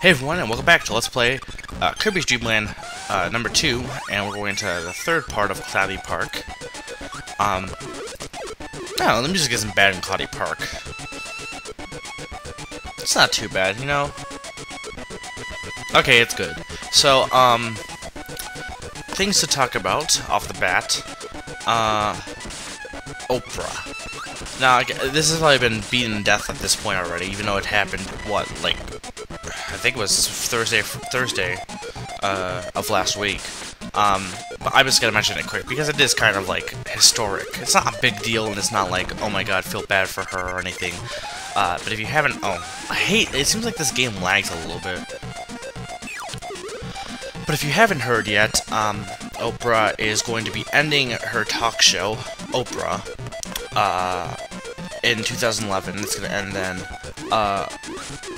Hey everyone, and welcome back to Let's Play Kirby's Dream Land number 2, and we're going to the third part of Cloudy Park. No, the music isn't bad in Cloudy Park. It's not too bad, you know? Okay, it's good. So, things to talk about off the bat. Oprah. Now, this has probably been beaten to death at this point already, even though it happened, what, like, I think it was Thursday of last week. But I'm just gonna mention it quick, because it is kind of, like, historic. It's not a big deal, and it's not like, oh my god, feel bad for her or anything. But if you haven't, it seems like this game lags a little bit. But if you haven't heard yet, Oprah is going to be ending her talk show, Oprah, in 2011. It's going to end then,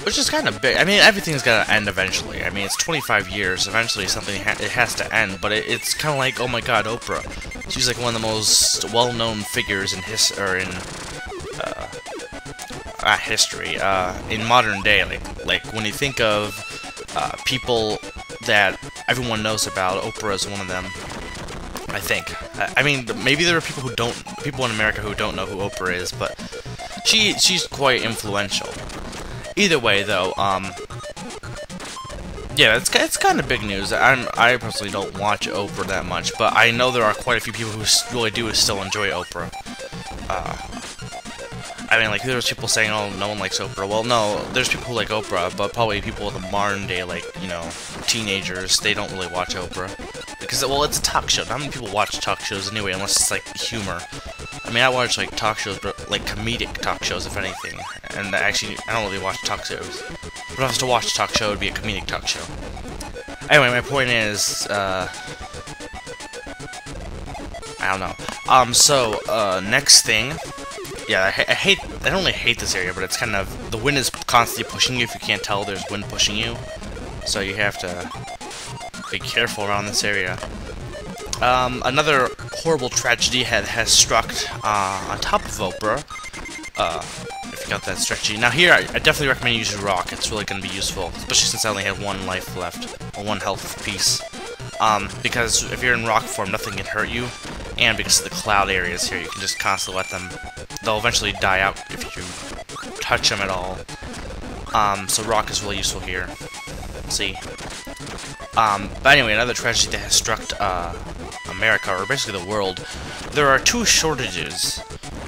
which is kind of big. I mean, everything's going to end eventually. I mean, it's 25 years. Eventually, something it has to end. But it's kind of like, oh my god, Oprah. She's like one of the most well-known figures in history, in modern day. Like when you think of people that everyone knows about, Oprah is one of them. I think. I mean, maybe there are people in America who don't know who Oprah is, but she's quite influential. Either way, though, yeah, it's kind of big news. I personally don't watch Oprah that much, but I know there are quite a few people who really do still enjoy Oprah. I mean, like, there's people saying, oh, no one likes Oprah. Well, no, there's people who like Oprah, but probably people in the modern day, like, you know, teenagers, they don't really watch Oprah. Because, well, it's a talk show. Not many people watch talk shows anyway, unless it's, like, humor. I mean, I watch, like, talk shows, but, like, comedic talk shows, if anything. And actually, I don't really watch talk shows. But if I was to watch a talk show, it would be a comedic talk show. Anyway, my point is, I don't know. Next thing... Yeah, I don't really hate this area, but it's kind of, the wind is constantly pushing you. If you can't tell, there's wind pushing you. So you have to be careful around this area. Another horrible tragedy has struck on top of Oprah. If you got that strategy. Now here, I definitely recommend using rock. It's really going to be useful, especially since I only have one life left, or one health piece. Because if you're in rock form, nothing can hurt you. And because of the cloud areas here, you can just constantly let them... They'll eventually die out if you touch them at all. So rock is really useful here. See? But anyway, another tragedy that has struck America, or basically the world. There are two shortages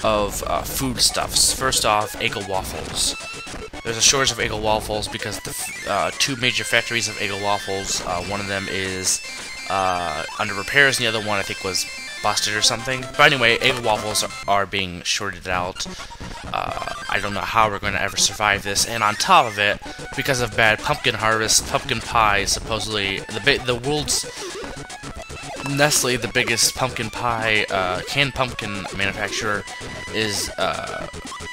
of foodstuffs. First off, Eggo waffles. There's a shortage of Eggo waffles because the two major factories of Eggo waffles, one of them is under repairs, and the other one I think was busted or something. But anyway, Eggo waffles are being shorted out. I don't know how we're going to ever survive this. And on top of it, because of bad pumpkin harvest, pumpkin pie, supposedly the world's Nestle, the biggest pumpkin pie canned pumpkin manufacturer, is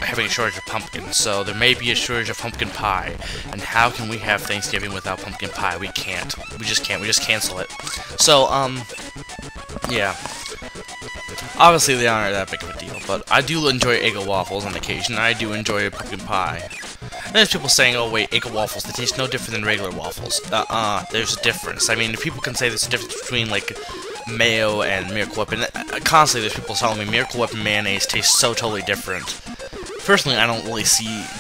having a shortage of pumpkins. So there may be a shortage of pumpkin pie. And how can we have Thanksgiving without pumpkin pie? We can't. We just can't. We just cancel it. So yeah. Obviously, they aren't that big of a deal, but I do enjoy Eggo waffles on occasion, and I do enjoy pumpkin pie. And there's people saying, oh wait, Eggo waffles, they taste no different than regular waffles. There's a difference. I mean, if people can say there's a difference between, like, mayo and Miracle Whip, and constantly there's people telling me Miracle Whip and mayonnaise taste so totally different. Personally, I don't really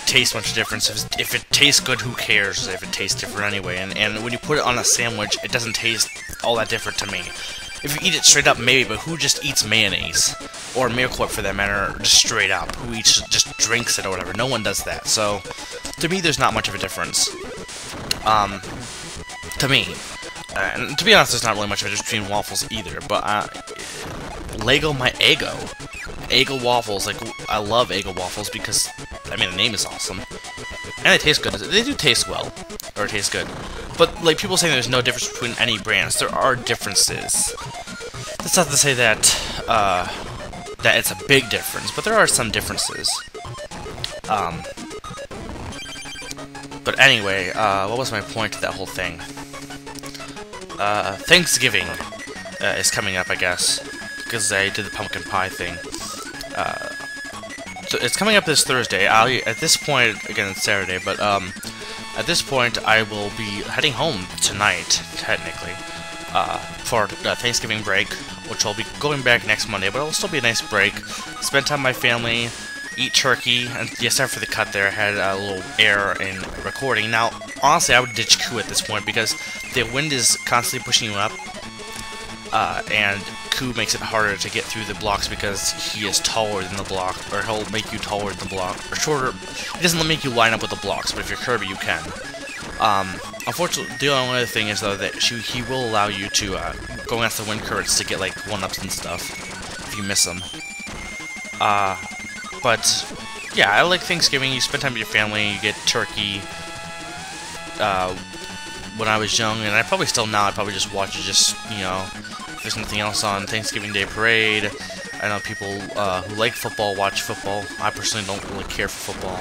taste much difference. If it tastes good, who cares if it tastes different anyway? And when you put it on a sandwich, it doesn't taste all that different to me. If you eat it straight up, maybe, but who just eats mayonnaise? Or Miracle Whip, for that matter, just straight up? Who just drinks it or whatever? No one does that. So, to me, there's not much of a difference. To me. And to be honest, there's not really much of a difference between waffles either, but, Lego my Eggo. Eggo waffles, like, I love Eggo waffles because, I mean, the name is awesome. And they taste good. They do taste well. Or taste good. But, like, people saying there's no difference between any brands. There are differences. That's not to say that, that it's a big difference, but there are some differences. But anyway, what was my point to that whole thing? Thanksgiving is coming up, I guess, because I did the pumpkin pie thing. So it's coming up this Thursday. At this point, again, it's Saturday, but At this point, I will be heading home tonight, technically, for Thanksgiving break, which I'll be going back next Monday, but it'll still be a nice break. Spend time with my family, eat turkey, and yes, sorry for the cut there, I had a little error in recording. Now, honestly, I would ditch Ku at this point, because the wind is constantly pushing you up, and Ku makes it harder to get through the blocks because he is taller than the block, or he'll make you taller than the block, or shorter. He doesn't make you line up with the blocks, but if you're Kirby, you can. Unfortunately, the only other thing is, though, that he will allow you to go against the wind currents to get, like, 1-ups and stuff, if you miss them. But, yeah, I like Thanksgiving. You spend time with your family, you get turkey. When I was young, and I probably still now, I probably just watch it, just, you know, if there's nothing else on Thanksgiving Day Parade. I know people who like football watch football. I personally don't really care for football.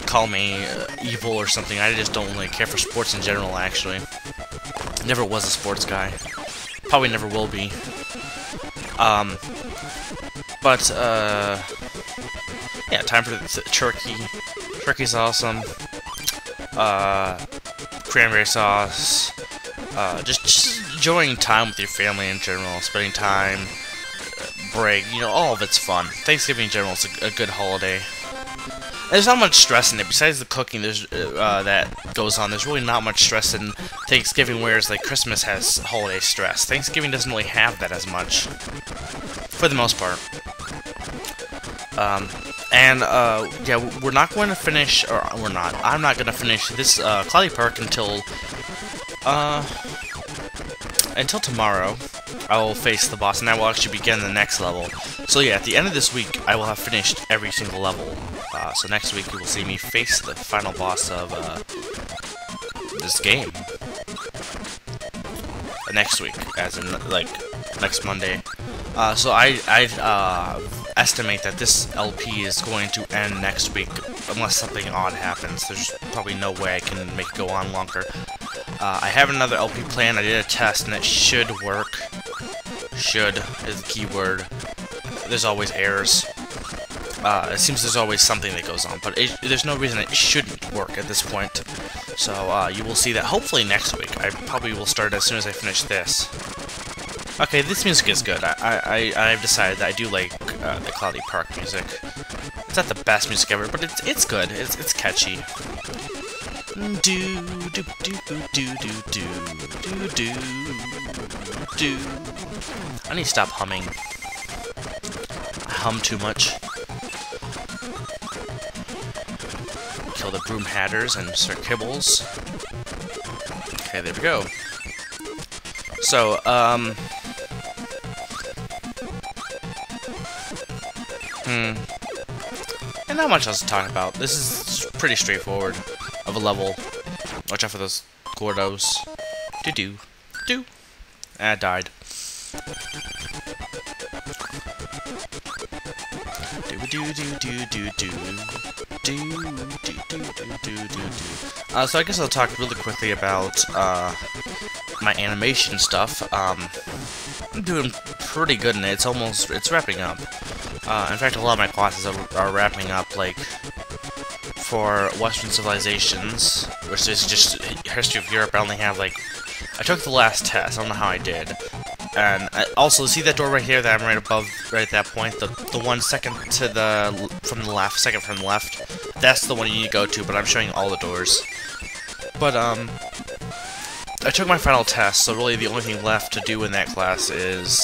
Call me evil or something. I just don't really care for sports in general, actually. Never was a sports guy. Probably never will be. Yeah, time for the turkey. Turkey's awesome. Cranberry sauce. Just enjoying time with your family in general. Spending time, break, you know, all of it's fun. Thanksgiving in general is a good holiday. There's not much stress in it. Besides the cooking there's that goes on, there's really not much stress in Thanksgiving, whereas like Christmas has holiday stress. Thanksgiving doesn't really have that as much, for the most part. Yeah, we're not going to finish, or we're not. I'm not going to finish this Cloudy Park until tomorrow. I will face the boss, and I will actually begin the next level. So yeah, at the end of this week, I will have finished every single level. So next week, you will see me face the final boss of this game. Next week, as in, like, next Monday. So I estimate that this LP is going to end next week, unless something odd happens. There's probably no way I can make it go on longer. I have another LP plan. I did a test, and it should work. Should is the key word. There's always errors. It seems there's always something that goes on, but there's no reason it shouldn't work at this point. So you will see that hopefully next week. I probably will start as soon as I finish this. Okay, this music is good. I've decided that I do like the Cloudy Park music. It's not the best music ever, but it's good. It's catchy. Do do do do do do do do do. I need to stop humming. I hum too much. Kill the Broom Hatters and Sir Kibbles. Okay, there we go. So, and not much else to talk about. This is pretty straightforward of a level. Watch out for those Gordos. Do. I died. So I guess I'll talk really quickly about my animation stuff. I'm doing pretty good in it. It's wrapping up. In fact, a lot of my classes are wrapping up. Like for Western Civilizations, which is just History of Europe, I only have like I took the last test. I don't know how I did. And also, see that door right here that I'm right above, right at that point? The one second to the, from the left, second from the left? That's the one you need to go to, but I'm showing all the doors. But, I took my final test, so really the only thing left to do in that class is...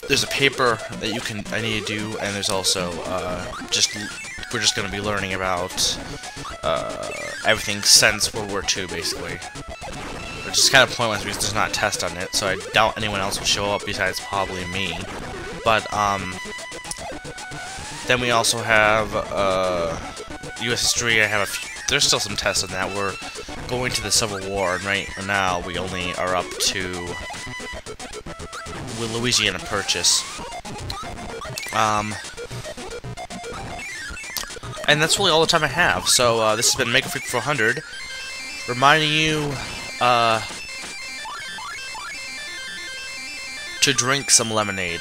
There's a paper that I need to do, and there's also, we're just gonna be learning about, everything since World War II, basically. Which is kind of pointless because there's not a test on it, so I doubt anyone else will show up besides probably me. But, then we also have, US history. I have there's still some tests on that. We're going to the Civil War, and right now we only are up to Louisiana Purchase. And that's really all the time I have. So, this has been Mega Freak 400, reminding you, to drink some lemonade.